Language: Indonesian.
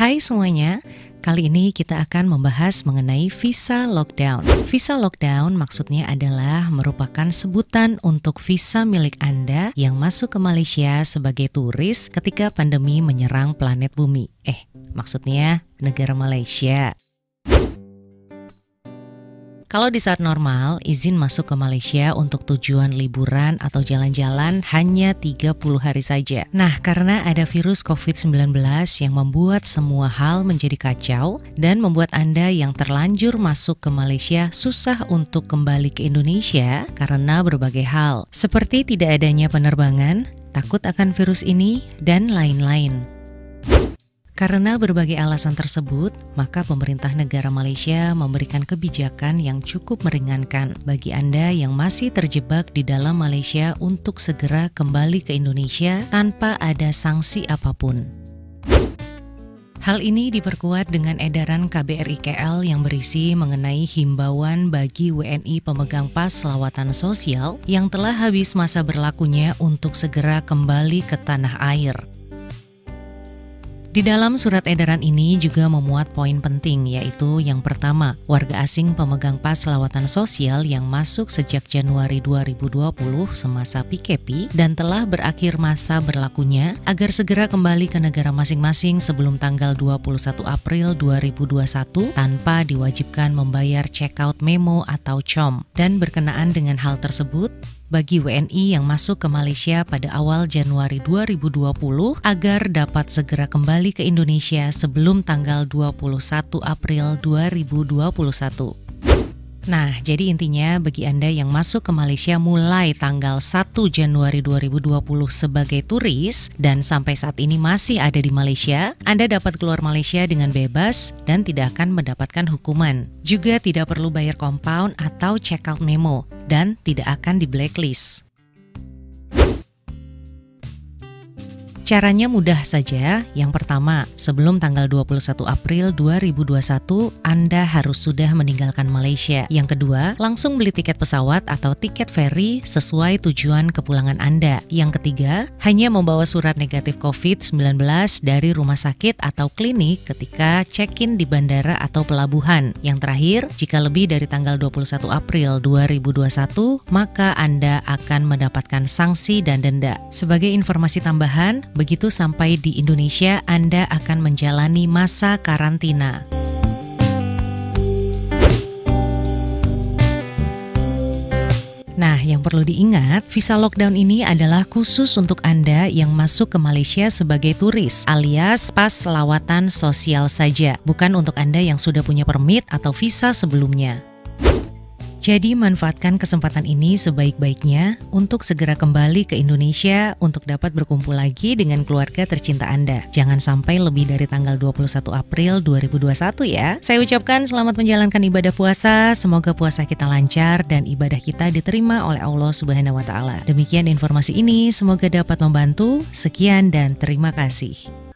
Hai semuanya, kali ini kita akan membahas mengenai visa lockdown. Visa lockdown maksudnya adalah merupakan sebutan untuk visa milik Anda yang masuk ke Malaysia sebagai turis ketika pandemi menyerang planet bumi. Maksudnya negara Malaysia. Kalau di saat normal, izin masuk ke Malaysia untuk tujuan liburan atau jalan-jalan hanya 30 hari saja. Nah, karena ada virus COVID-19 yang membuat semua hal menjadi kacau dan membuat Anda yang terlanjur masuk ke Malaysia susah untuk kembali ke Indonesia karena berbagai hal, seperti tidak adanya penerbangan, takut akan virus ini, dan lain-lain. Karena berbagai alasan tersebut, maka pemerintah negara Malaysia memberikan kebijakan yang cukup meringankan bagi Anda yang masih terjebak di dalam Malaysia untuk segera kembali ke Indonesia tanpa ada sanksi apapun. Hal ini diperkuat dengan edaran KBRI KL yang berisi mengenai himbauan bagi WNI pemegang pas lawatan sosial yang telah habis masa berlakunya untuk segera kembali ke tanah air. Di dalam surat edaran ini juga memuat poin penting, yaitu yang pertama, warga asing pemegang pas lawatan sosial yang masuk sejak Januari 2020 semasa PKP dan telah berakhir masa berlakunya agar segera kembali ke negara masing-masing sebelum tanggal 21 April 2021 tanpa diwajibkan membayar check-out memo atau COM. Dan berkenaan dengan hal tersebut, bagi WNI yang masuk ke Malaysia pada awal Januari 2020 agar dapat segera kembali ke Indonesia sebelum tanggal 21 April 2021. Nah, jadi intinya bagi Anda yang masuk ke Malaysia mulai tanggal 1 Januari 2020 sebagai turis dan sampai saat ini masih ada di Malaysia, Anda dapat keluar Malaysia dengan bebas dan tidak akan mendapatkan hukuman. Juga tidak perlu bayar compound atau check-out memo dan tidak akan di blacklist. Caranya mudah saja. Yang pertama, sebelum tanggal 21 April 2021, Anda harus sudah meninggalkan Malaysia. Yang kedua, langsung beli tiket pesawat atau tiket ferry sesuai tujuan kepulangan Anda. Yang ketiga, hanya membawa surat negatif COVID-19 dari rumah sakit atau klinik ketika check-in di bandara atau pelabuhan. Yang terakhir, jika lebih dari tanggal 21 April 2021, maka Anda akan mendapatkan sanksi dan denda. Sebagai informasi tambahan, begitu sampai di Indonesia, Anda akan menjalani masa karantina. Nah, yang perlu diingat, visa lockdown ini adalah khusus untuk Anda yang masuk ke Malaysia sebagai turis, alias pas lawatan sosial saja, bukan untuk Anda yang sudah punya permit atau visa sebelumnya. Jadi manfaatkan kesempatan ini sebaik-baiknya untuk segera kembali ke Indonesia untuk dapat berkumpul lagi dengan keluarga tercinta Anda. Jangan sampai lebih dari tanggal 21 April 2021 ya. Saya ucapkan selamat menjalankan ibadah puasa, semoga puasa kita lancar dan ibadah kita diterima oleh Allah Subhanahu wa Ta'ala. Demikian informasi ini, semoga dapat membantu. Sekian dan terima kasih.